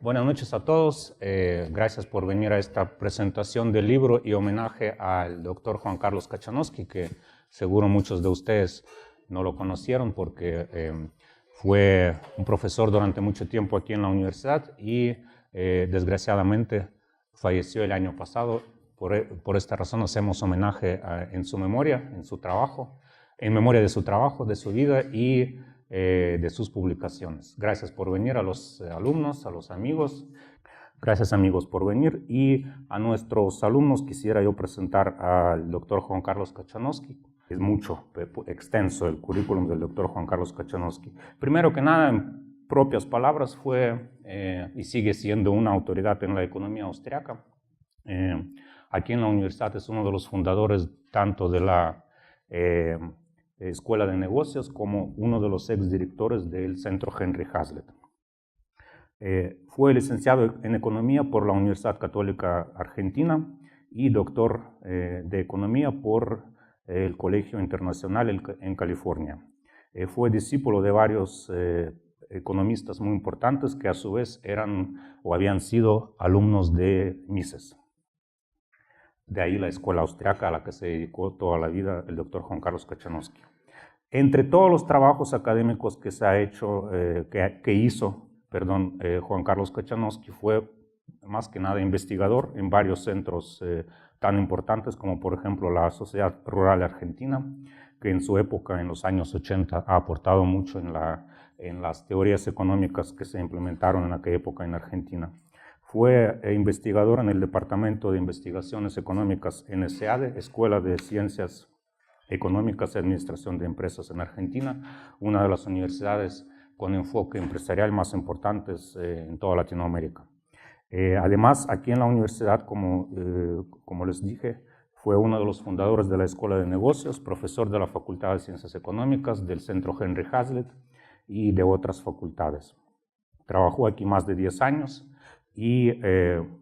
Buenas noches a todos. Gracias por venir a esta presentación del libro y homenaje al doctor Juan Carlos Kachanowski, que seguro muchos de ustedes no lo conocieron porque fue un profesor durante mucho tiempo aquí en la universidad y desgraciadamente falleció el año pasado. Por esta razón hacemos homenaje en su memoria, en su trabajo, en memoria de su trabajo, de su vida y de sus publicaciones. Gracias por venir a los alumnos, a los amigos. Gracias amigos por venir, y a nuestros alumnos quisiera yo presentar al doctor Juan Carlos Kachanowski. Es mucho, extenso el currículum del doctor Juan Carlos Kachanowski. Primero que nada, en propias palabras, fue y sigue siendo una autoridad en la economía austriaca. Aquí en la universidad es uno de los fundadores tanto de la Escuela de Negocios como uno de los exdirectores del Centro Henry Hazlitt. Fue licenciado en Economía por la Universidad Católica Argentina y doctor de Economía por el Colegio Internacional en California. Fue discípulo de varios economistas muy importantes que a su vez eran o habían sido alumnos de Mises. De ahí la escuela austriaca a la que se dedicó toda la vida el doctor Juan Carlos Kachanowski. Entre todos los trabajos académicos que se ha hecho, que hizo Juan Carlos Kachanowski, fue más que nada investigador en varios centros tan importantes como por ejemplo la Sociedad Rural Argentina, que en su época, en los años 80, ha aportado mucho en las teorías económicas que se implementaron en aquella época en Argentina. Fue investigador en el Departamento de Investigaciones Económicas en SEADE, Escuela de Ciencias Económicas y Administración de Empresas en Argentina, una de las universidades con enfoque empresarial más importantes en toda Latinoamérica. Además, aquí en la universidad, como les dije, fue uno de los fundadores de la Escuela de Negocios, profesor de la Facultad de Ciencias Económicas, del Centro Henry Hazlitt y de otras facultades. Trabajó aquí más de 10 años y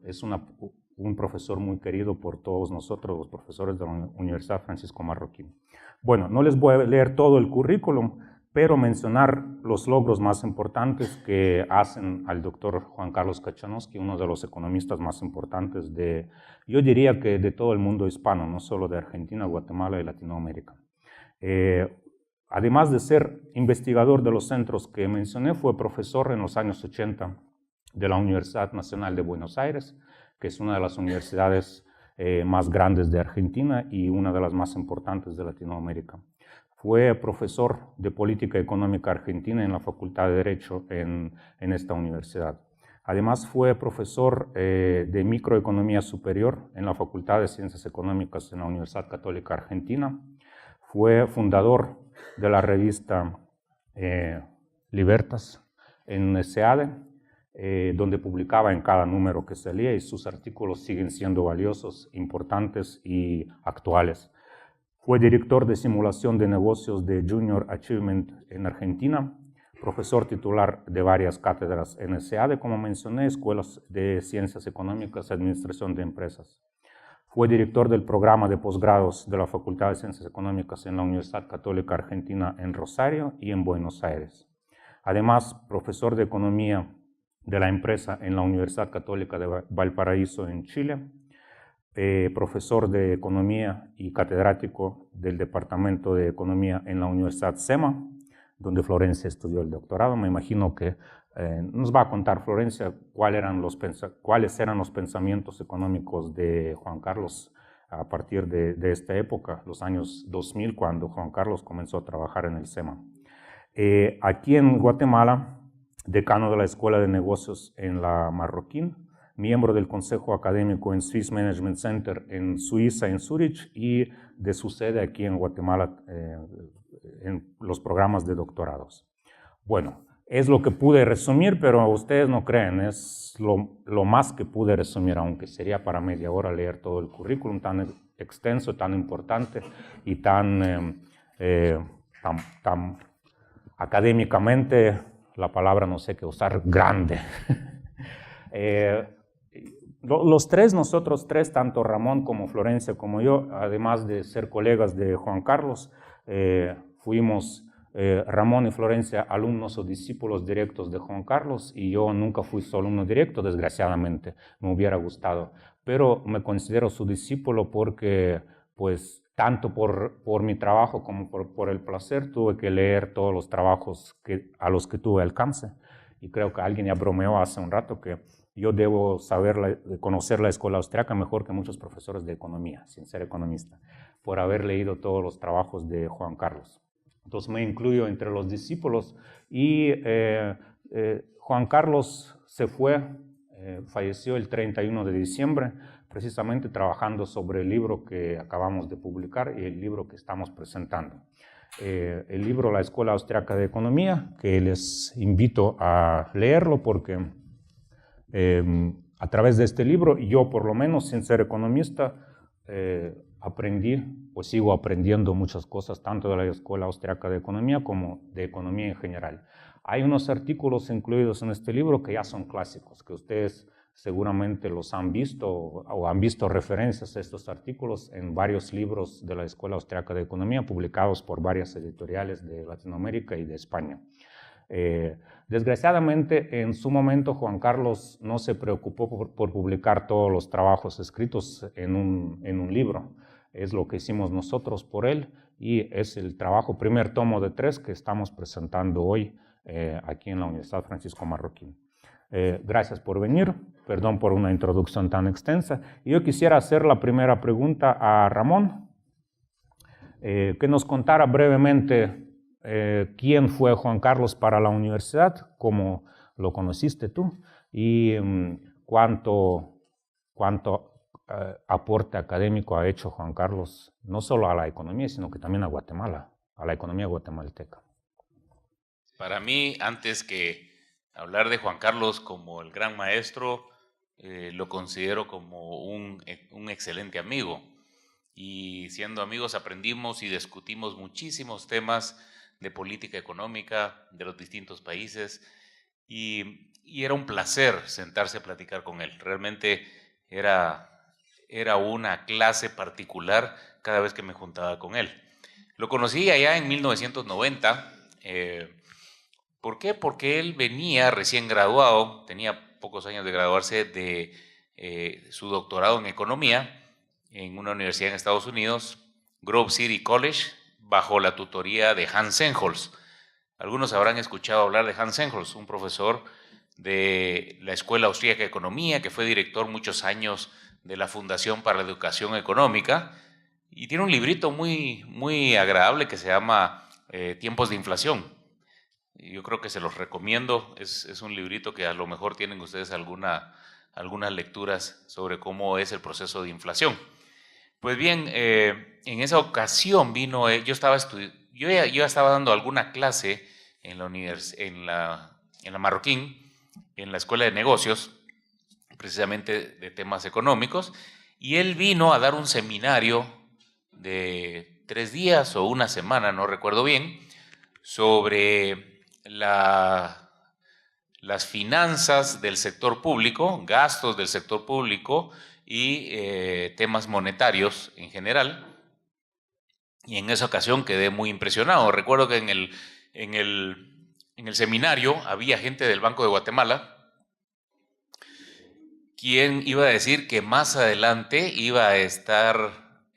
es un profesor muy querido por todos nosotros, los profesores de la Universidad Francisco Marroquín. Bueno, no les voy a leer todo el currículum, pero mencionar los logros más importantes que hacen al doctor Juan Carlos Kachanowski, uno de los economistas más importantes yo diría que de todo el mundo hispano, no solo de Argentina, Guatemala y Latinoamérica. Además de ser investigador de los centros que mencioné, fue profesor en los años 80 de la Universidad Nacional de Buenos Aires, que es una de las universidades más grandes de Argentina y una de las más importantes de Latinoamérica. Fue profesor de Política Económica Argentina en la Facultad de Derecho en esta universidad. Además, fue profesor de Microeconomía Superior en la Facultad de Ciencias Económicas en la Universidad Católica Argentina. Fue fundador de la revista Libertas en SEADE, donde publicaba en cada número que salía, y sus artículos siguen siendo valiosos, importantes y actuales. Fue director de simulación de negocios de Junior Achievement en Argentina, profesor titular de varias cátedras en SEADE, como mencioné, escuelas de ciencias económicas y administración de empresas. Fue director del programa de posgrados de la Facultad de Ciencias Económicas en la Universidad Católica Argentina en Rosario y en Buenos Aires. Además, profesor de economía de la empresa en la Universidad Católica de Valparaíso en Chile, profesor de Economía y catedrático del Departamento de Economía en la Universidad SEMA, donde Florencia estudió el doctorado. Me imagino que nos va a contar Florencia cuáles eran los pensamientos económicos de Juan Carlos a partir de esta época, los años 2000, cuando Juan Carlos comenzó a trabajar en el SEMA. Aquí en Guatemala, decano de la Escuela de Negocios en la Marroquín, miembro del Consejo Académico en Swiss Management Center en Suiza, en Zurich, y de su sede aquí en Guatemala en los programas de doctorados. Bueno, es lo que pude resumir, pero ustedes no creen, es lo más que pude resumir, aunque sería para media hora leer todo el currículum tan extenso, tan importante y tan académicamente, la palabra no sé qué usar, grande. Nosotros tres, tanto Ramón como Florencia como yo, además de ser colegas de Juan Carlos, fuimos Ramón y Florencia, alumnos o discípulos directos de Juan Carlos, y yo nunca fui su alumno directo, desgraciadamente, me hubiera gustado, pero me considero su discípulo porque, pues, tanto por mi trabajo como por el placer, tuve que leer todos los trabajos a los que tuve alcance, y creo que alguien ya bromeó hace un rato que yo debo conocer la escuela austriaca mejor que muchos profesores de economía, sin ser economista, por haber leído todos los trabajos de Juan Carlos. Entonces me incluyo entre los discípulos y Juan Carlos se fue, falleció el 31 de diciembre, precisamente trabajando sobre el libro que acabamos de publicar y el libro que estamos presentando. El libro La Escuela Austriaca de Economía, que les invito a leerlo porque a través de este libro, yo por lo menos, sin ser economista, aprendí o sigo aprendiendo muchas cosas, tanto de la Escuela Austriaca de Economía como de economía en general. Hay unos artículos incluidos en este libro que ya son clásicos, que ustedes seguramente los han visto o han visto referencias a estos artículos en varios libros de la Escuela Austriaca de Economía publicados por varias editoriales de Latinoamérica y de España. Desgraciadamente, en su momento, Juan Carlos no se preocupó por publicar todos los trabajos escritos en un libro. Es lo que hicimos nosotros por él y es el primer tomo de 3 que estamos presentando hoy aquí en la Universidad Francisco Marroquín. Gracias por venir, perdón por una introducción tan extensa. Y yo quisiera hacer la primera pregunta a Ramón, que nos contara brevemente quién fue Juan Carlos para la universidad, cómo lo conociste tú y cuánto aporte académico ha hecho Juan Carlos, no solo a la economía, sino que también a Guatemala, a la economía guatemalteca. Para mí, antes que hablar de Juan Carlos como el gran maestro, lo considero como un excelente amigo. Y siendo amigos aprendimos y discutimos muchísimos temas de política económica de los distintos países y era un placer sentarse a platicar con él. Realmente era una clase particular cada vez que me juntaba con él. Lo conocí allá en 1990. ¿Por qué? Porque él venía recién graduado, tenía pocos años de graduarse de su doctorado en economía en una universidad en Estados Unidos, Grove City College, bajo la tutoría de Hans Sennholz. Algunos habrán escuchado hablar de Hans Sennholz, un profesor de la Escuela Austríaca de Economía, que fue director muchos años de la Fundación para la Educación Económica, y tiene un librito muy agradable que se llama Tiempos de Inflación. Yo creo que se los recomiendo, es un librito que a lo mejor tienen ustedes algunas lecturas sobre cómo es el proceso de inflación. Pues bien, en esa ocasión vino, yo ya estaba dando alguna clase en la Marroquín, en la Escuela de Negocios, precisamente de temas económicos, y él vino a dar un seminario de 3 días o una semana, no recuerdo bien, sobre las finanzas del sector público, gastos del sector público y temas monetarios en general. Y en esa ocasión quedé muy impresionado. Recuerdo que en el seminario había gente del Banco de Guatemala quien iba a decir que más adelante iba a estar,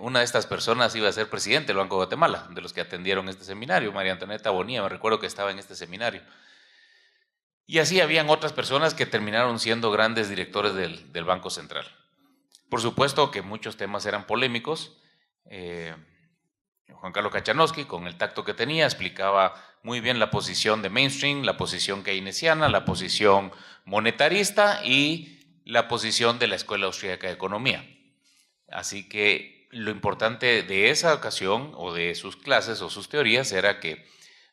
una de estas personas iba a ser presidente del Banco de Guatemala, de los que atendieron este seminario. María Antonieta Bonilla, me recuerdo que estaba en este seminario. Y así habían otras personas que terminaron siendo grandes directores del Banco Central. Por supuesto que muchos temas eran polémicos. Juan Carlos Kachanowski, con el tacto que tenía, explicaba muy bien la posición de mainstream, la posición keynesiana, la posición monetarista y la posición de la Escuela Austríaca de Economía. Así que lo importante de esa ocasión o de sus clases o sus teorías era que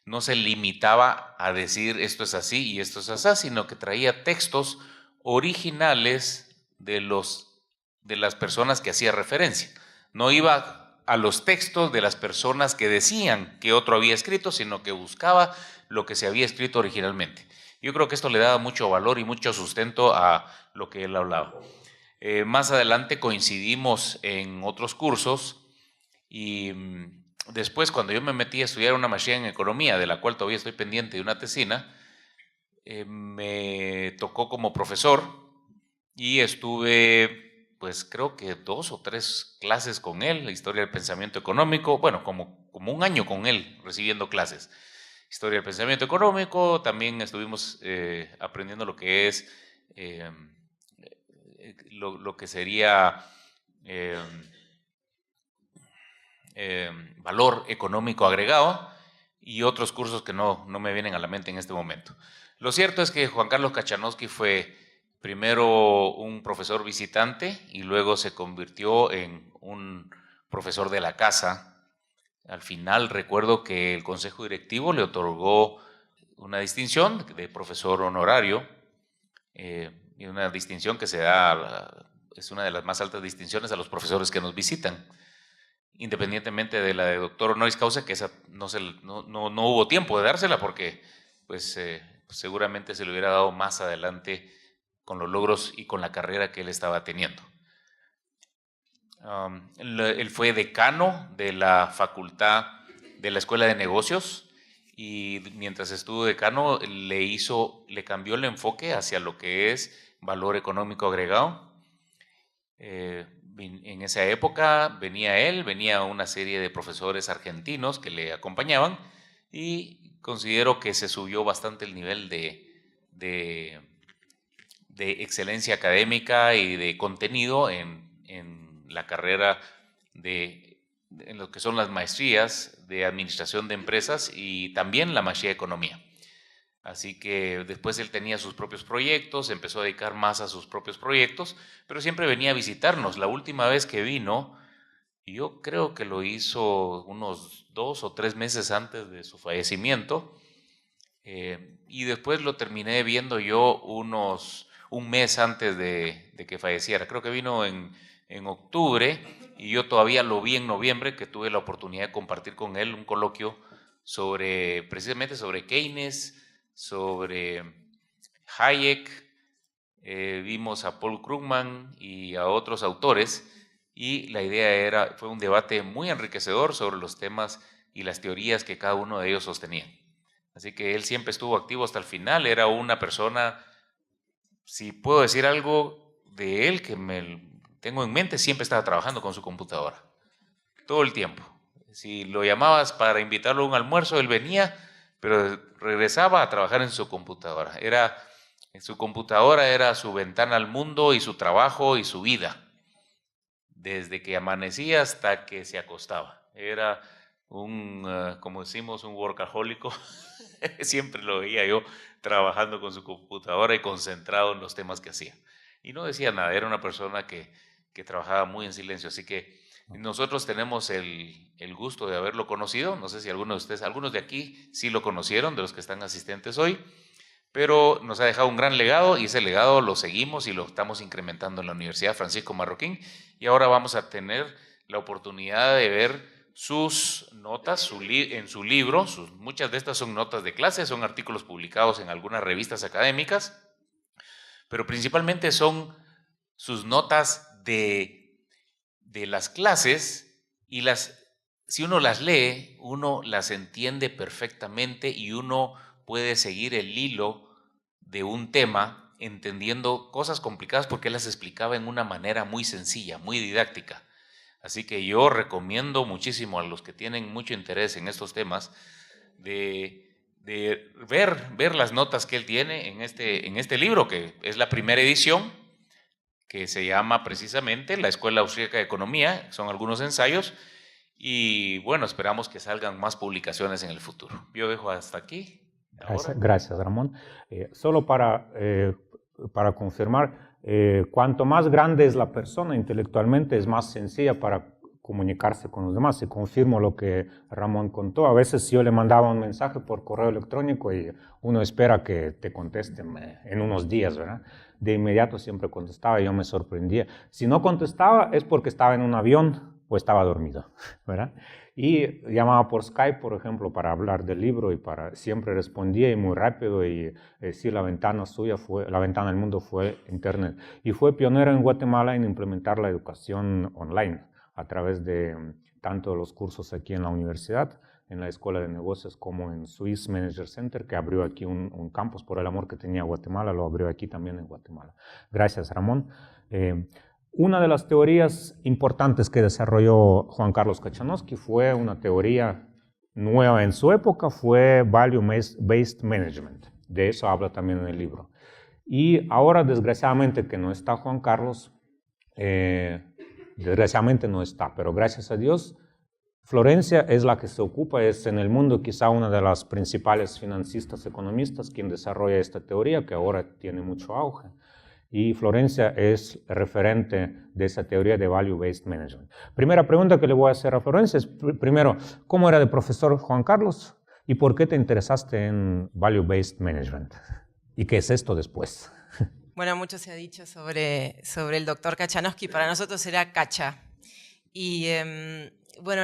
no se limitaba a decir esto es así y esto es así, sino que traía textos originales de las personas que hacía referencia. No iba a los textos de las personas que decían que otro había escrito, sino que buscaba lo que se había escrito originalmente. Yo creo que esto le daba mucho valor y mucho sustento a lo que él hablaba. Más adelante coincidimos en otros cursos y después, cuando yo me metí a estudiar una maestría en economía, de la cual todavía estoy pendiente de una tesina, me tocó como profesor y estuve, pues creo que 2 o 3 clases con él, la historia del pensamiento económico, bueno, como un año con él recibiendo clases. Historia del pensamiento económico, también estuvimos aprendiendo lo que es, lo que sería valor económico agregado y otros cursos que no me vienen a la mente en este momento. Lo cierto es que Juan Carlos Kachanowski fue primero un profesor visitante y luego se convirtió en un profesor de la casa. Al final recuerdo que el consejo directivo le otorgó una distinción de profesor honorario, y una distinción que se da, es una de las más altas distinciones a los profesores que nos visitan, independientemente de la de doctor honoris causa, que esa no hubo tiempo de dársela porque pues, seguramente se le hubiera dado más adelante con los logros y con la carrera que él estaba teniendo. Él fue decano de la facultad de la Escuela de Negocios y mientras estuvo decano le cambió el enfoque hacia lo que es valor económico agregado. En esa época venía una serie de profesores argentinos que le acompañaban y considero que se subió bastante el nivel de excelencia académica y de contenido en la carrera en lo que son las maestrías de administración de empresas y también la maestría de economía. Así que después él tenía sus propios proyectos, empezó a dedicar más a sus propios proyectos, pero siempre venía a visitarnos. La última vez que vino, yo creo que lo hizo unos 2 o 3 meses antes de su fallecimiento, y después lo terminé viendo yo un mes antes de que falleciera. Creo que vino en octubre y yo todavía lo vi en noviembre, que tuve la oportunidad de compartir con él un coloquio precisamente sobre Keynes, sobre Hayek. Vimos a Paul Krugman y a otros autores y la idea fue un debate muy enriquecedor sobre los temas y las teorías que cada uno de ellos sostenía. Así que él siempre estuvo activo hasta el final, era una persona, si puedo decir algo de él que me tengo en mente, siempre estaba trabajando con su computadora, todo el tiempo. Si lo llamabas para invitarlo a un almuerzo, él venía, pero regresaba a trabajar en su computadora. Su computadora era su ventana al mundo y su trabajo y su vida, desde que amanecía hasta que se acostaba. Era como decimos, un workahólico. Siempre lo veía yo trabajando con su computadora y concentrado en los temas que hacía. Y no decía nada, era una persona que trabajaba muy en silencio. Así que nosotros tenemos el gusto de haberlo conocido. No sé si algunos de aquí sí lo conocieron, de los que están asistentes hoy, pero nos ha dejado un gran legado y ese legado lo seguimos y lo estamos incrementando en la Universidad Francisco Marroquín. Y ahora vamos a tener la oportunidad de ver sus notas en su libro. Muchas de estas son notas de clase, son artículos publicados en algunas revistas académicas, pero principalmente son sus notas de las clases y si uno las lee, uno las entiende perfectamente y uno puede seguir el hilo de un tema entendiendo cosas complicadas porque él las explicaba en una manera muy sencilla, muy didáctica. Así que yo recomiendo muchísimo a los que tienen mucho interés en estos temas de ver las notas que él tiene en este libro, que es la primera edición, que se llama precisamente La Escuela Austríaca de Economía, son algunos ensayos, y bueno, esperamos que salgan más publicaciones en el futuro. Yo dejo hasta aquí. Gracias, Ramón. Solo para confirmar, cuanto más grande es la persona intelectualmente, es más sencilla para comunicarse con los demás. Y confirmo lo que Ramón contó. A veces yo le mandaba un mensaje por correo electrónico y uno espera que te contesten en unos días, ¿verdad? De inmediato siempre contestaba y yo me sorprendía. Si no contestaba es porque estaba en un avión o estaba dormido, ¿verdad? Y llamaba por Skype, por ejemplo, para hablar del libro y siempre respondía y muy rápido. Y sí, la ventana del mundo fue Internet. Y fue pionero en Guatemala en implementar la educación online a través de tanto los cursos aquí en la universidad, en la Escuela de Negocios, como en Swiss Manager Center, que abrió aquí un campus por el amor que tenía Guatemala, lo abrió aquí también en Guatemala. Gracias, Ramón. Una de las teorías importantes que desarrolló Juan Carlos Kachanowski fue una teoría nueva en su época, fue Value-Based Management. De eso habla también en el libro. Y ahora, desgraciadamente, que no está Juan Carlos, desgraciadamente no está, pero gracias a Dios, Florencia es la que se ocupa, es en el mundo quizá una de las principales financistas economistas quien desarrolla esta teoría que ahora tiene mucho auge. Y Florencia es referente de esa teoría de Value-Based Management. Primera pregunta que le voy a hacer a Florencia es, primero, ¿cómo era de profesor Juan Carlos? ¿Y por qué te interesaste en Value-Based Management? ¿Y qué es esto después? Bueno, mucho se ha dicho sobre el doctor Kachanowski. Para nosotros era Kacha. Y bueno,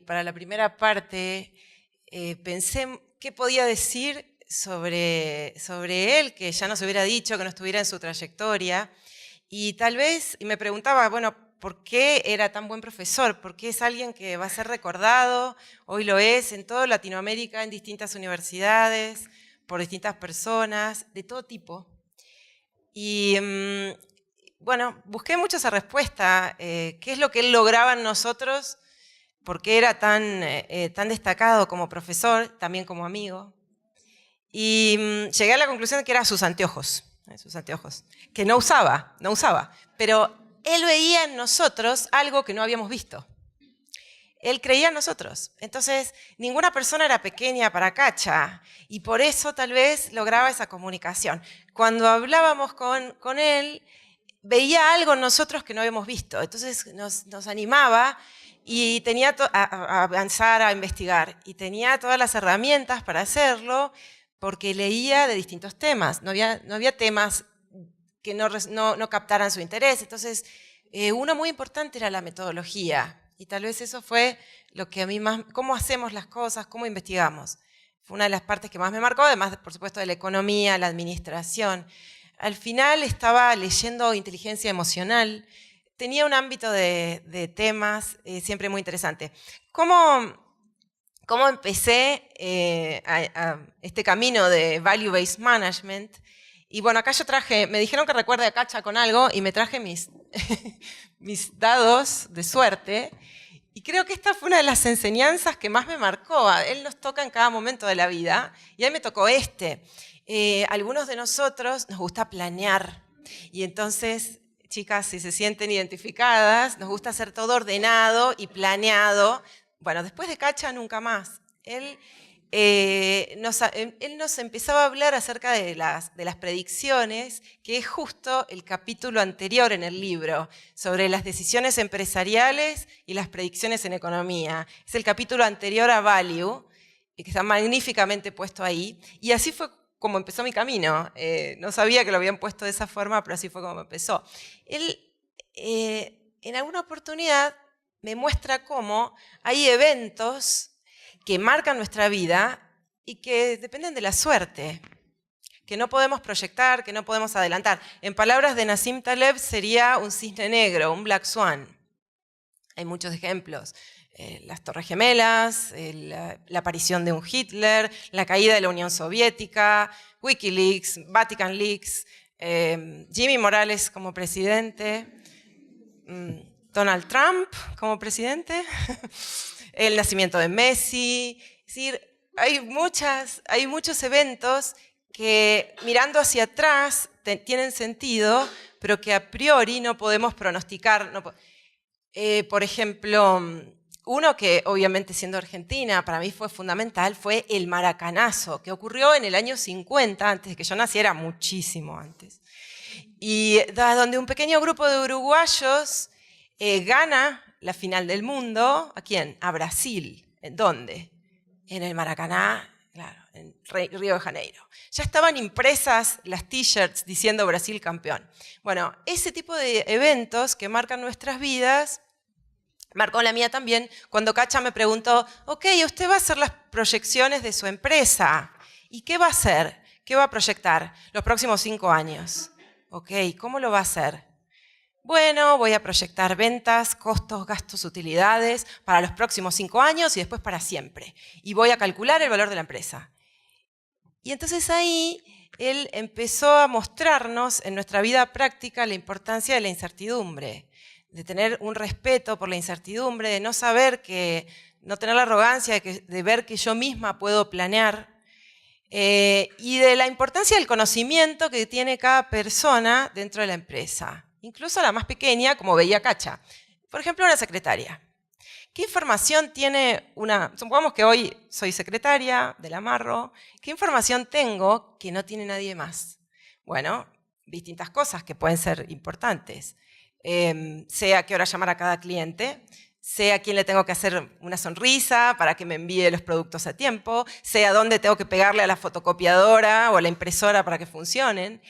para la primera parte pensé qué podía decir sobre él, que ya nos hubiera dicho, que no estuviera en su trayectoria. Y tal vez, y me preguntaba, bueno, ¿por qué era tan buen profesor? ¿Por qué es alguien que va a ser recordado? Hoy lo es en toda Latinoamérica, en distintas universidades, por distintas personas, de todo tipo. Y bueno, busqué mucho esa respuesta. ¿Qué es lo que él lograba en nosotros? ¿Por qué era tan destacado como profesor, también como amigo? Y llegué a la conclusión de que eran sus anteojos, que no usaba, pero él veía en nosotros algo que no habíamos visto. Él creía en nosotros. Entonces, ninguna persona era pequeña para Kacha y por eso tal vez lograba esa comunicación. Cuando hablábamos con él, veía algo en nosotros que no habíamos visto. Entonces nos animaba y tenía a avanzar, a investigar. Y tenía todas las herramientas para hacerlo porque leía de distintos temas. No había temas que no captaran su interés. Entonces, uno muy importante era la metodología. Y tal vez eso fue lo que a mí más, cómo hacemos las cosas, cómo investigamos. Fue una de las partes que más me marcó, además, por supuesto, de la economía, la administración. Al final estaba leyendo inteligencia emocional. Tenía un ámbito de temas siempre muy interesante. ¿Cómo empecé a este camino de Value-Based Management? Y bueno, acá yo me dijeron que recuerde a Kacha con algo y me traje mis dados de suerte. Y creo que esta fue una de las enseñanzas que más me marcó. Él nos toca en cada momento de la vida y a mí me tocó algunos de nosotros nos gusta planear. Y entonces, chicas, si se sienten identificadas, nos gusta hacer todo ordenado y planeado. Bueno, después de Kacha nunca más. Él nos empezaba a hablar acerca de las predicciones, que es justo el capítulo anterior en el libro, sobre las decisiones empresariales y las predicciones en economía. Es el capítulo anterior a Value, que está magníficamente puesto ahí. Y así fue como empezó mi camino. No sabía que lo habían puesto de esa forma, pero así fue como empezó. Él, en alguna oportunidad, me muestra cómo hay eventos que marcan nuestra vida y que dependen de la suerte, que no podemos proyectar, que no podemos adelantar. En palabras de Nassim Taleb sería un cisne negro, un black swan. Hay muchos ejemplos. Las Torres Gemelas, la aparición de un Hitler, la caída de la Unión Soviética, Wikileaks, Vatican Leaks, Jimmy Morales como presidente, Donald Trump como presidente, el nacimiento de Messi. Es decir, hay muchos eventos que mirando hacia atrás tienen sentido, pero que a priori no podemos pronosticar. Por ejemplo, uno que obviamente siendo argentina para mí fue fundamental fue el Maracanazo, que ocurrió en el año 50, antes de que yo naciera, muchísimo antes. Y donde un pequeño grupo de uruguayos gana la final del mundo. ¿A quién? A Brasil. ¿En dónde? En el Maracaná, claro, en Río de Janeiro. Ya estaban impresas las t-shirts diciendo Brasil campeón. Bueno, ese tipo de eventos que marcan nuestras vidas, marcó la mía también, cuando Kacha me preguntó, ok, usted va a hacer las proyecciones de su empresa. ¿Y qué va a hacer? ¿Qué va a proyectar los próximos 5 años? Ok, ¿cómo lo va a hacer? Bueno, voy a proyectar ventas, costos, gastos, utilidades para los próximos 5 años y después para siempre. Y voy a calcular el valor de la empresa. Y entonces ahí él empezó a mostrarnos en nuestra vida práctica la importancia de la incertidumbre, de tener un respeto por la incertidumbre, de no saber que, no tener la arrogancia de ver que yo misma puedo planear, y de la importancia del conocimiento que tiene cada persona dentro de la empresa, incluso la más pequeña, como veía Cacha. Por ejemplo, una secretaria. ¿Qué información tiene una? Supongamos que hoy soy secretaria del Amarro. ¿Qué información tengo que no tiene nadie más? Bueno, distintas cosas que pueden ser importantes. Sé a qué hora llamar a cada cliente, sé a quién le tengo que hacer una sonrisa para que me envíe los productos a tiempo, sé a dónde tengo que pegarle a la fotocopiadora o a la impresora para que funcionen.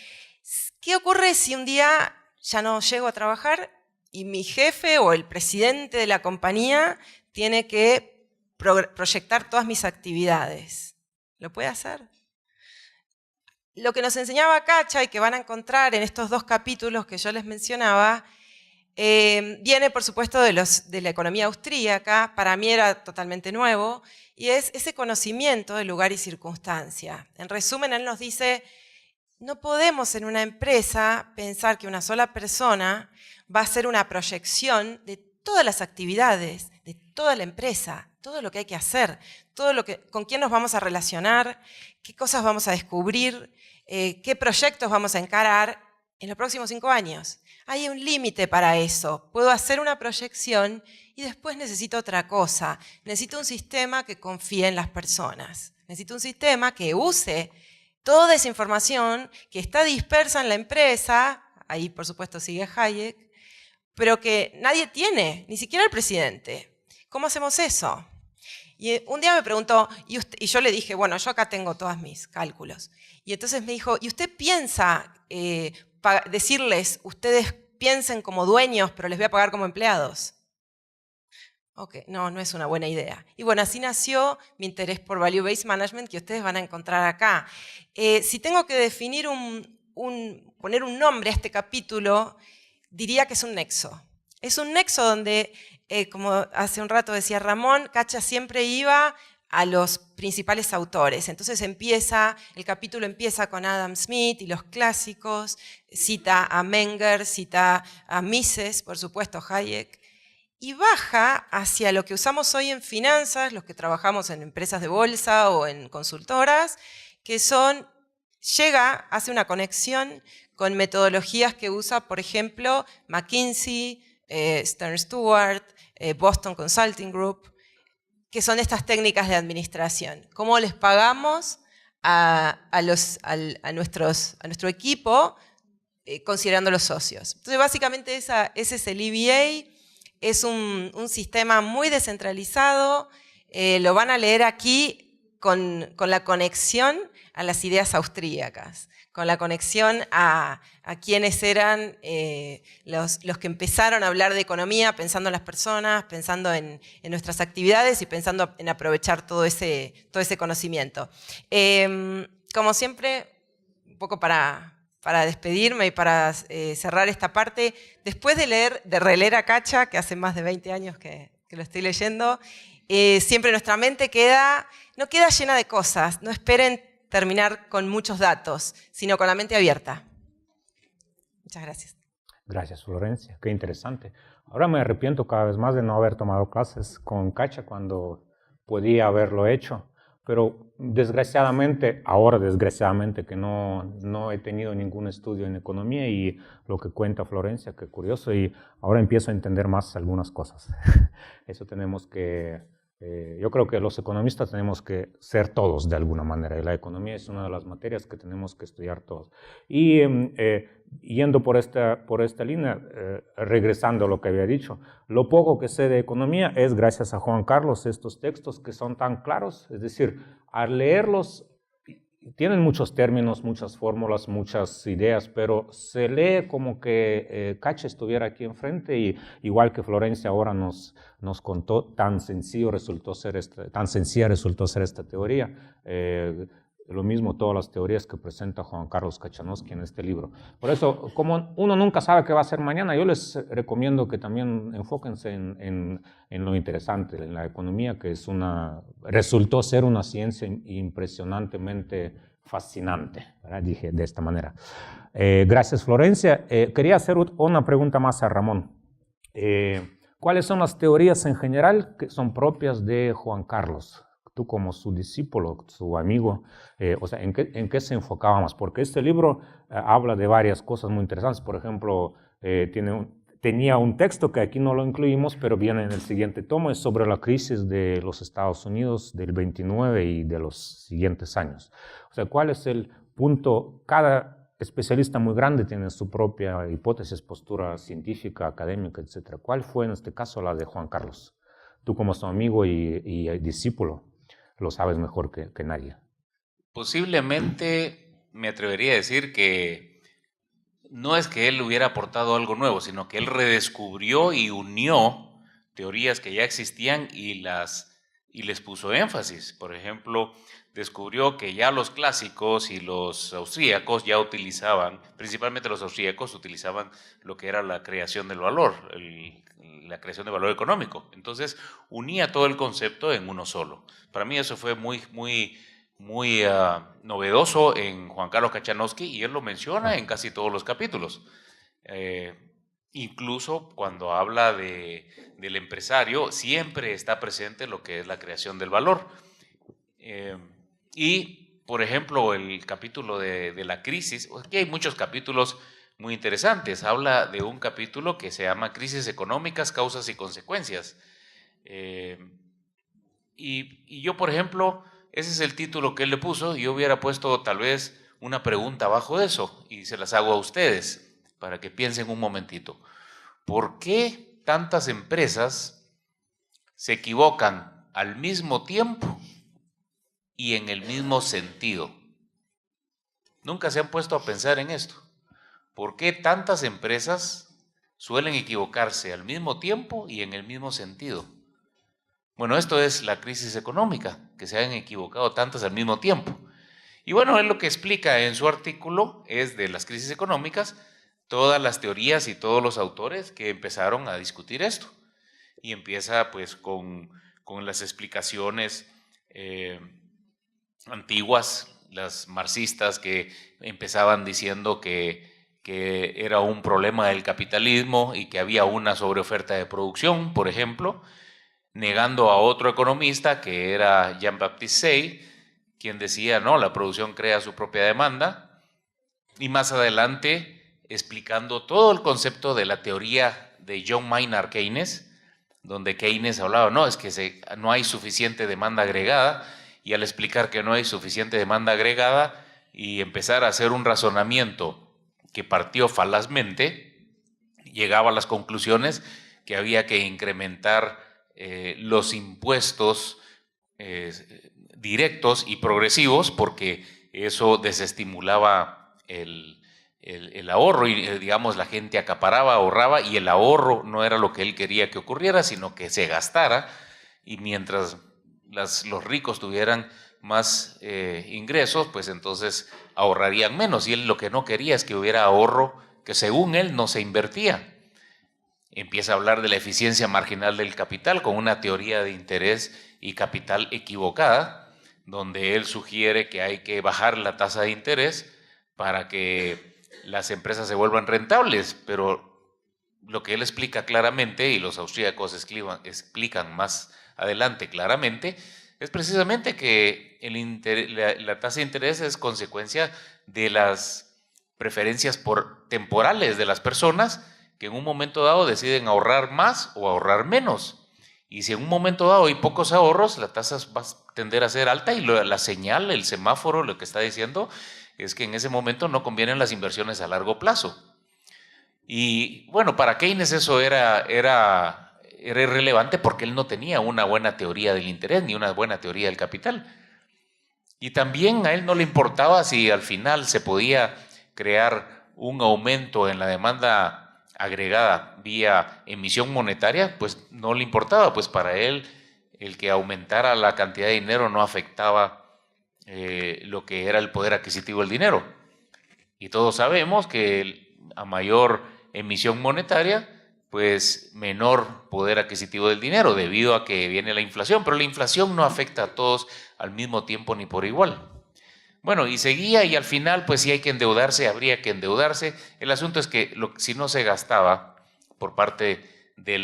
¿Qué ocurre si un día ya no llego a trabajar y mi jefe o el presidente de la compañía tiene que proyectar todas mis actividades? ¿Lo puede hacer? Lo que nos enseñaba Cacha y que van a encontrar en estos 2 capítulos que yo les mencionaba, viene, por supuesto, de la economía austríaca. Para mí era totalmente nuevo, y es ese conocimiento de lugar y circunstancia. En resumen, él nos dice, no podemos en una empresa pensar que una sola persona va a hacer una proyección de todas las actividades, de toda la empresa, todo lo que hay que hacer, con quién nos vamos a relacionar, qué cosas vamos a descubrir, qué proyectos vamos a encarar en los próximos 5 años. Hay un límite para eso. Puedo hacer una proyección y después necesito otra cosa. Necesito un sistema que confíe en las personas. Necesito un sistema que use toda esa información que está dispersa en la empresa, ahí por supuesto sigue Hayek, pero que nadie tiene, ni siquiera el presidente. ¿Cómo hacemos eso? Y un día me preguntó, y yo le dije, bueno, yo acá tengo todos mis cálculos. Y entonces me dijo, ¿y usted piensa decirles, ustedes piensen como dueños, pero les voy a pagar como empleados? Ok, no es una buena idea. Y bueno, así nació mi interés por Value-Based Management, que ustedes van a encontrar acá. Si tengo que definir poner un nombre a este capítulo, diría que es un nexo. Es un nexo donde, como hace un rato decía Ramón, Cacha siempre iba a los principales autores. Entonces el capítulo empieza con Adam Smith y los clásicos, cita a Menger, cita a Mises, por supuesto, Hayek, y baja hacia lo que usamos hoy en finanzas, los que trabajamos en empresas de bolsa o en consultoras, que hace una conexión con metodologías que usa, por ejemplo, McKinsey, Stern Stewart, Boston Consulting Group, que son estas técnicas de administración. ¿Cómo les pagamos a nuestro equipo considerando los socios? Entonces, básicamente ese es el EVA. Es un sistema muy descentralizado. Lo van a leer aquí con la conexión a las ideas austríacas, con la conexión a quienes eran los que empezaron a hablar de economía, pensando en las personas, pensando en nuestras actividades y pensando en aprovechar todo ese conocimiento. Como siempre, un poco para despedirme y para cerrar esta parte, después de releer a Cacha, que hace más de 20 años que lo estoy leyendo, siempre nuestra mente no queda llena de cosas. No esperen terminar con muchos datos, sino con la mente abierta. Muchas gracias. Gracias, Florencia. Qué interesante. Ahora me arrepiento cada vez más de no haber tomado clases con Cacha cuando podía haberlo hecho. Pero desgraciadamente que no he tenido ningún estudio en economía, y lo que cuenta Florencia, qué curioso, y ahora empiezo a entender más algunas cosas. Eso tenemos que, yo creo que los economistas tenemos que ser todos de alguna manera, y la economía es una de las materias que tenemos que estudiar todos. Y yendo por esta línea, regresando a lo que había dicho, lo poco que sé de economía es gracias a Juan Carlos, estos textos que son tan claros, es decir, al leerlos tienen muchos términos, muchas fórmulas, muchas ideas, pero se lee como que Cacha estuviera aquí enfrente, y igual que Florencia ahora nos contó, tan sencilla resultó ser esta teoría. lo mismo todas las teorías que presenta Juan Carlos Kachanowski en este libro. Por eso, como uno nunca sabe qué va a ser mañana, yo les recomiendo que también enfóquense en lo interesante, en la economía, que resultó ser una ciencia impresionantemente fascinante, ¿verdad? Dije de esta manera. Gracias, Florencia. Quería hacer una pregunta más a Ramón. ¿Cuáles son las teorías en general que son propias de Juan Carlos? Tú como su discípulo, su amigo, o sea, ¿en qué se enfocaba más? Porque este libro habla de varias cosas muy interesantes. Por ejemplo, tenía un texto que aquí no lo incluimos, pero viene en el siguiente tomo, es sobre la crisis de los Estados Unidos del 29 y de los siguientes años. O sea, ¿cuál es el punto? Cada especialista muy grande tiene su propia hipótesis, postura científica, académica, etc. ¿Cuál fue en este caso la de Juan Carlos? Tú como su amigo y discípulo lo sabes mejor que nadie. Posiblemente me atrevería a decir que no es que él hubiera aportado algo nuevo, sino que él redescubrió y unió teorías que ya existían y les puso énfasis. Por ejemplo, descubrió que ya los clásicos y los austríacos ya utilizaban, principalmente los austríacos utilizaban lo que era la creación del valor, la creación de valor económico. Entonces unía todo el concepto en uno solo. Para mí eso fue muy novedoso en Juan Carlos Kachanowski, y él lo menciona en casi todos los capítulos. Incluso cuando habla del empresario, siempre está presente lo que es la creación del valor. Y, por ejemplo, el capítulo de la crisis, aquí hay muchos capítulos muy interesantes. Habla de un capítulo que se llama Crisis económicas, causas y consecuencias. Y yo, por ejemplo, ese es el título que él le puso. Yo hubiera puesto tal vez una pregunta abajo de eso y se las hago a ustedes para que piensen un momentito. ¿Por qué tantas empresas se equivocan al mismo tiempo y en el mismo sentido? ¿Nunca se han puesto a pensar en esto? ¿Por qué tantas empresas suelen equivocarse al mismo tiempo y en el mismo sentido? Bueno, esto es la crisis económica, que se han equivocado tantas al mismo tiempo. Y bueno, él lo que explica en su artículo es de las crisis económicas, todas las teorías y todos los autores que empezaron a discutir esto. Y empieza pues con las explicaciones antiguas, las marxistas, que empezaban diciendo que era un problema del capitalismo y que había una sobreoferta de producción, por ejemplo, negando a otro economista que era Jean-Baptiste Say, quien decía, no, la producción crea su propia demanda, y más adelante explicando todo el concepto de la teoría de John Maynard Keynes, donde Keynes hablaba, no, es que no hay suficiente demanda agregada, y al explicar que no hay suficiente demanda agregada y empezar a hacer un razonamiento que partió falazmente, llegaba a las conclusiones que había que incrementar los impuestos directos y progresivos, porque eso desestimulaba el ahorro y digamos la gente acaparaba, ahorraba, y el ahorro no era lo que él quería que ocurriera, sino que se gastara, y mientras los ricos tuvieran más ingresos, pues entonces ahorrarían menos, y él lo que no quería es que hubiera ahorro que según él no se invertía. Empieza a hablar de la eficiencia marginal del capital con una teoría de interés y capital equivocada, donde él sugiere que hay que bajar la tasa de interés para que las empresas se vuelvan rentables, pero lo que él explica claramente, y los austríacos explican más adelante claramente, es precisamente que la tasa de interés es consecuencia de las preferencias temporales de las personas, que en un momento dado deciden ahorrar más o ahorrar menos. Y si en un momento dado hay pocos ahorros, la tasa va a tender a ser alta, y la señal, el semáforo, lo que está diciendo es que en ese momento no convienen las inversiones a largo plazo. Y bueno, para Keynes eso era irrelevante, porque él no tenía una buena teoría del interés ni una buena teoría del capital. Y también a él no le importaba si al final se podía crear un aumento en la demanda agregada vía emisión monetaria, pues no le importaba, pues para él el que aumentara la cantidad de dinero no afectaba lo que era el poder adquisitivo del dinero. Y todos sabemos que a mayor emisión monetaria, pues menor poder adquisitivo del dinero, debido a que viene la inflación, pero la inflación no afecta a todos al mismo tiempo ni por igual. Bueno, y seguía, y al final, pues si hay que endeudarse, habría que endeudarse. El asunto es que si no se gastaba por parte de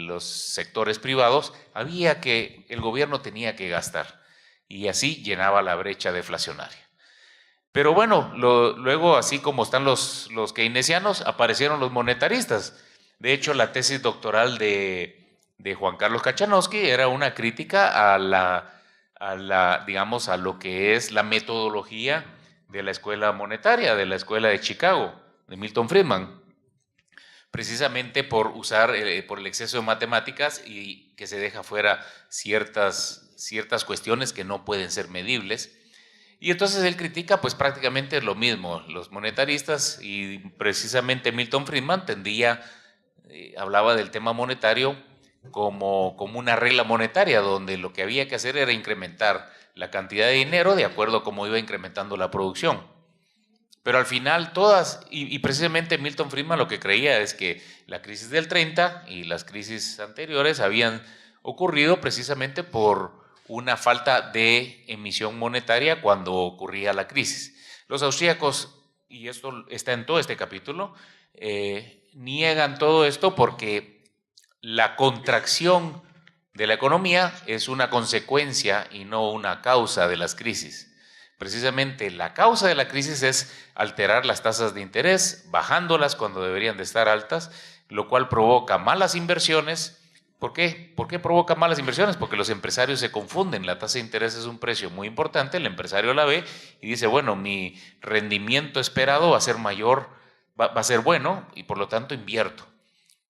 los sectores privados, el gobierno tenía que gastar, y así llenaba la brecha deflacionaria. Pero bueno, luego, así como están los keynesianos, aparecieron los monetaristas. De hecho, la tesis doctoral de Juan Carlos Kachanowski era una crítica digamos, a lo que es la metodología de la escuela monetaria, de la escuela de Chicago, de Milton Friedman, precisamente por el exceso de matemáticas, y que se deja fuera ciertas cuestiones que no pueden ser medibles. Y entonces él critica pues prácticamente lo mismo, los monetaristas, y precisamente Milton Friedman hablaba del tema monetario como una regla monetaria, donde lo que había que hacer era incrementar la cantidad de dinero de acuerdo a cómo iba incrementando la producción. Pero al final y precisamente Milton Friedman lo que creía es que la crisis del 30 y las crisis anteriores habían ocurrido precisamente por una falta de emisión monetaria cuando ocurría la crisis. Los austríacos, y esto está en todo este capítulo, niegan todo esto porque la contracción de la economía es una consecuencia y no una causa de las crisis. Precisamente la causa de la crisis es alterar las tasas de interés, bajándolas cuando deberían de estar altas, lo cual provoca malas inversiones. ¿Por qué? ¿Por qué provoca malas inversiones? Porque los empresarios se confunden. La tasa de interés es un precio muy importante, el empresario la ve y dice, bueno, mi rendimiento esperado va a ser mayor, va a ser bueno, y por lo tanto invierto.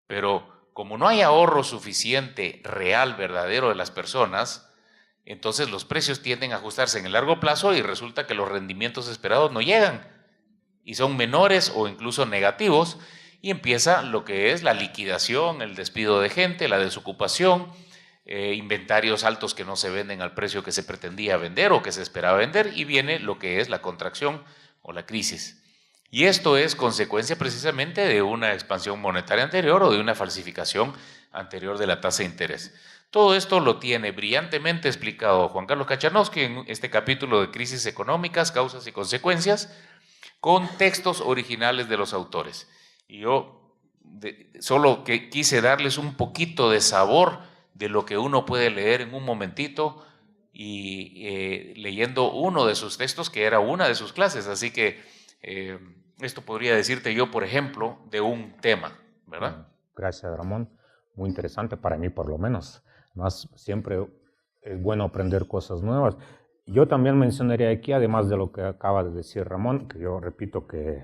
Pero como no hay ahorro suficiente, real, verdadero de las personas, entonces los precios tienden a ajustarse en el largo plazo, y resulta que los rendimientos esperados no llegan y son menores o incluso negativos, y empieza lo que es la liquidación, el despido de gente, la desocupación, inventarios altos que no se venden al precio que se pretendía vender o que se esperaba vender, y viene lo que es la contracción o la crisis. Y esto es consecuencia precisamente de una expansión monetaria anterior o de una falsificación anterior de la tasa de interés. Todo esto lo tiene brillantemente explicado Juan Carlos Kachanowski en este capítulo de Crisis económicas, causas y consecuencias, con textos originales de los autores. Y yo solo quise darles un poquito de sabor de lo que uno puede leer en un momentito, y leyendo uno de sus textos, que era una de sus clases. Así que esto podría decirte yo, por ejemplo, de un tema, ¿verdad? Gracias, Ramón. Muy interesante para mí, por lo menos. Más siempre es bueno aprender cosas nuevas. Yo también mencionaría aquí, además de lo que acaba de decir Ramón, que yo repito que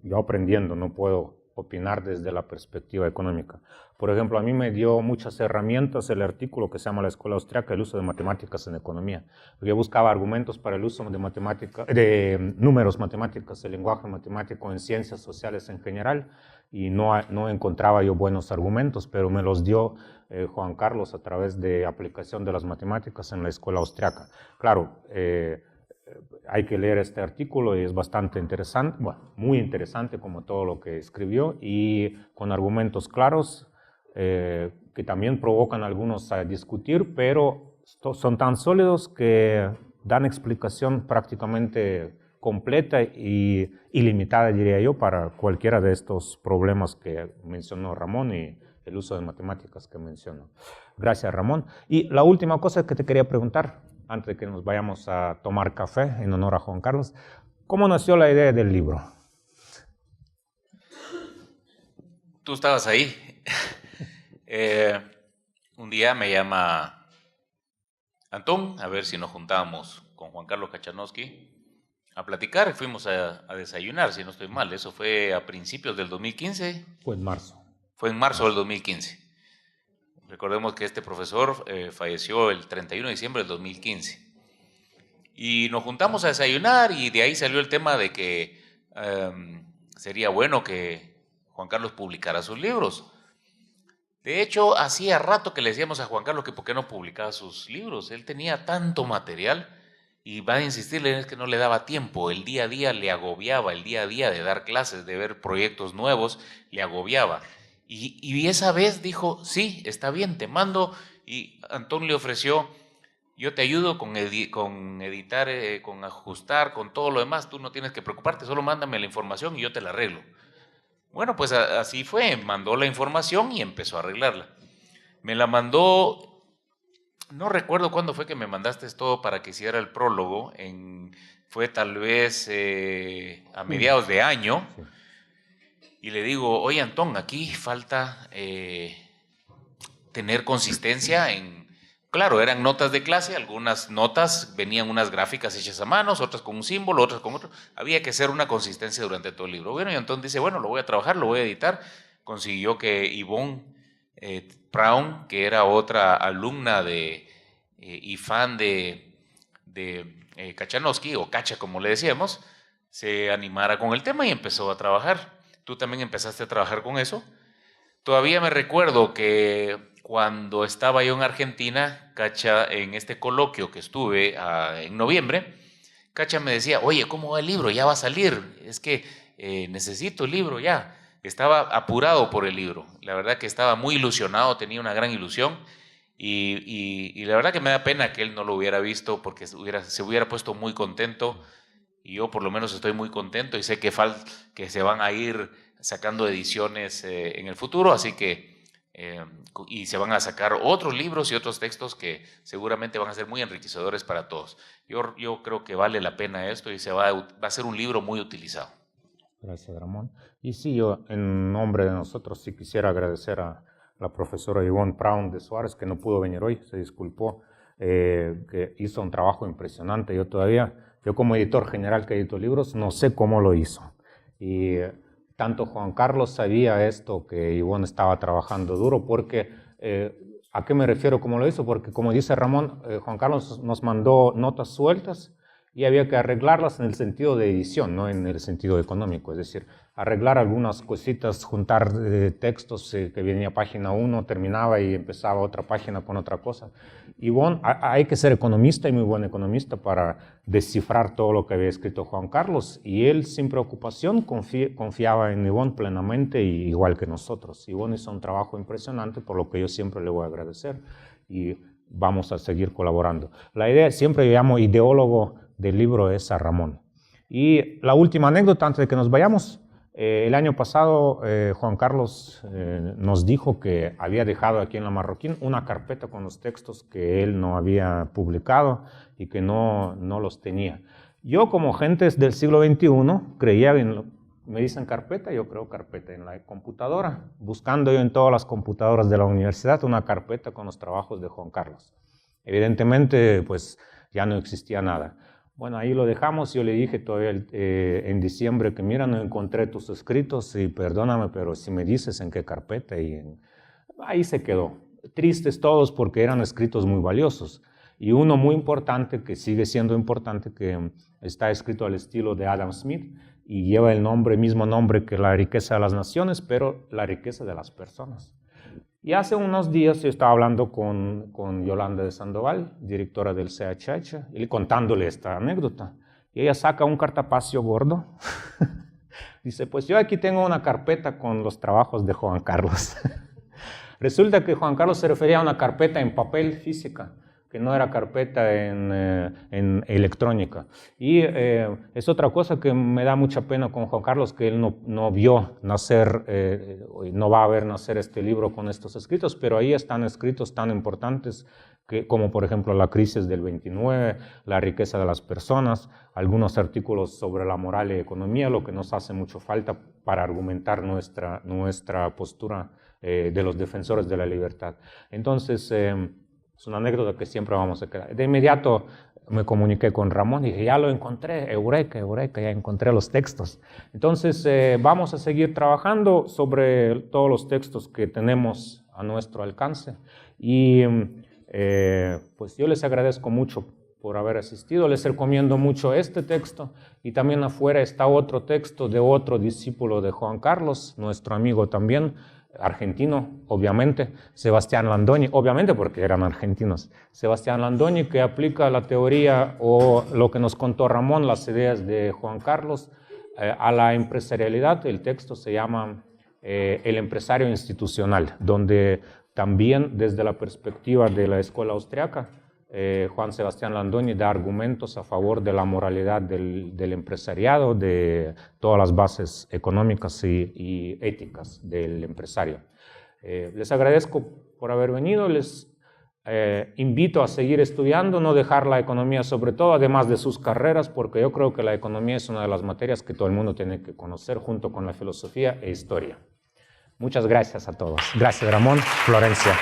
yo aprendiendo no puedo opinar desde la perspectiva económica. Por ejemplo, a mí me dio muchas herramientas el artículo que se llama La Escuela Austriaca, el uso de matemáticas en economía. Yo buscaba argumentos para el uso de números matemáticos, el lenguaje matemático en ciencias sociales en general, y no encontraba yo buenos argumentos, pero me los dio Juan Carlos a través de aplicación de las matemáticas en la Escuela Austriaca. Claro, hay que leer este artículo, y es bastante interesante, bueno, muy interesante como todo lo que escribió, y con argumentos claros que también provocan a algunos a discutir, pero son tan sólidos que dan explicación prácticamente completa y ilimitada, diría yo, para cualquiera de estos problemas que mencionó Ramón y el uso de matemáticas que mencionó. Gracias, Ramón. Y la última cosa que te quería preguntar, antes de que nos vayamos a tomar café en honor a Juan Carlos, ¿cómo nació la idea del libro? Tú estabas ahí. Un día me llama Antón a ver si nos juntábamos con Juan Carlos Kachanowski a platicar, y fuimos a desayunar, si no estoy mal. Eso fue a principios del 2015. Fue en marzo. Fue en marzo del 2015. Recordemos que este profesor falleció el 31 de diciembre del 2015. Y nos juntamos a desayunar, y de ahí salió el tema de que sería bueno que Juan Carlos publicara sus libros. De hecho, hacía rato que le decíamos a Juan Carlos que por qué no publicaba sus libros. Él tenía tanto material y va a insistirle es que no le daba tiempo. El día a día le agobiaba, el día a día de dar clases, de ver proyectos nuevos, le agobiaba. Y esa vez dijo, sí, está bien, te mando. Y Antón le ofreció, yo te ayudo con editar, con ajustar, con todo lo demás. Tú no tienes que preocuparte, solo mándame la información y yo te la arreglo. Bueno, pues así fue, mandó la información y empezó a arreglarla. Me la mandó, no recuerdo cuándo fue que me mandaste todo para que hiciera el prólogo, fue tal vez a mediados de año, y le digo, oye Antón, aquí falta tener consistencia claro, eran notas de clase, algunas notas venían unas gráficas hechas a manos, otras con un símbolo, otras con otro. Había que hacer una consistencia durante todo el libro. Bueno, y entonces dice, bueno, lo voy a trabajar, lo voy a editar. Consiguió que Yvonne Brown, que era otra alumna y fan de Kachanowski, o Cacha como le decíamos, se animara con el tema y empezó a trabajar. Tú también empezaste a trabajar con eso. Todavía me recuerdo que cuando estaba yo en Argentina, Cacha, en este coloquio que estuve en noviembre, Cacha me decía, oye, ¿cómo va el libro? Ya va a salir, es que necesito el libro ya. Estaba apurado por el libro, la verdad que estaba muy ilusionado, tenía una gran ilusión y la verdad que me da pena que él no lo hubiera visto porque se hubiera puesto muy contento y yo por lo menos estoy muy contento y sé que se van a ir sacando ediciones en el futuro, así que y se van a sacar otros libros y otros textos que seguramente van a ser muy enriquecedores para todos. Yo creo que vale la pena esto y va a ser un libro muy utilizado. Gracias, Ramón. Y sí, yo en nombre de nosotros sí quisiera agradecer a la profesora Yvonne Brown de Suárez, que no pudo venir hoy, se disculpó, que hizo un trabajo impresionante. Yo como editor general que edito libros, no sé cómo lo hizo. Y tanto Juan Carlos sabía esto, que Yvonne estaba trabajando duro, porque, ¿a qué me refiero cómo lo hizo? Porque como dice Ramón, Juan Carlos nos mandó notas sueltas y había que arreglarlas en el sentido de edición, no en el sentido económico, es decir, arreglar algunas cositas, juntar textos que venía página 1, terminaba y empezaba otra página con otra cosa. Yvonne, hay que ser economista y muy buen economista para descifrar todo lo que había escrito Juan Carlos, y él sin preocupación confiaba en Yvonne plenamente, igual que nosotros. Yvonne hizo un trabajo impresionante, por lo que yo siempre le voy a agradecer y vamos a seguir colaborando. La idea, siempre llamo ideólogo del libro, es a Ramón. Y la última anécdota antes de que nos vayamos. El año pasado Juan Carlos nos dijo que había dejado aquí en La Marroquín una carpeta con los textos que él no había publicado y que no los tenía. Yo, como gentes del siglo XXI, creía me dicen carpeta, yo creo carpeta en la computadora, buscando yo en todas las computadoras de la universidad una carpeta con los trabajos de Juan Carlos. Evidentemente, pues ya no existía nada. Bueno, ahí lo dejamos. Yo le dije todavía en diciembre que mira, no encontré tus escritos y perdóname, pero si me dices en qué carpeta. Ahí se quedó. Tristes todos porque eran escritos muy valiosos. Y uno muy importante, que sigue siendo importante, que está escrito al estilo de Adam Smith y lleva el mismo nombre que La riqueza de las naciones, pero la riqueza de las personas. Y hace unos días yo estaba hablando con Yolanda de Sandoval, directora del CHH, y contándole esta anécdota. Y ella saca un cartapacio gordo. Dice, pues yo aquí tengo una carpeta con los trabajos de Juan Carlos. Resulta que Juan Carlos se refería a una carpeta en papel física, que no era carpeta en electrónica. Y es otra cosa que me da mucha pena con Juan Carlos, que él no vio nacer, no va a ver nacer este libro con estos escritos, pero ahí están escritos tan importantes como por ejemplo la crisis del 29, la riqueza de las personas, algunos artículos sobre la moral y economía, lo que nos hace mucho falta para argumentar nuestra postura de los defensores de la libertad. Entonces, es una anécdota que siempre vamos a quedar. De inmediato me comuniqué con Ramón y dije, ya lo encontré, eureka, ya encontré los textos. Entonces vamos a seguir trabajando sobre todos los textos que tenemos a nuestro alcance. Y pues yo les agradezco mucho por haber asistido. Les recomiendo mucho este texto y también afuera está otro texto de otro discípulo de Juan Carlos, nuestro amigo también, argentino, obviamente, Sebastián Landoni, obviamente porque eran argentinos, Sebastián Landoni, que aplica la teoría o lo que nos contó Ramón, las ideas de Juan Carlos, a la empresarialidad. El texto se llama El empresario institucional, donde también desde la perspectiva de la escuela austriaca, Juan Sebastián Landoni da argumentos a favor de la moralidad del empresariado, de todas las bases económicas y éticas del empresario. Les agradezco por haber venido, les invito a seguir estudiando, no dejar la economía sobre todo, además de sus carreras, porque yo creo que la economía es una de las materias que todo el mundo tiene que conocer junto con la filosofía e historia. Muchas gracias a todos. Gracias, Ramón. Florencia.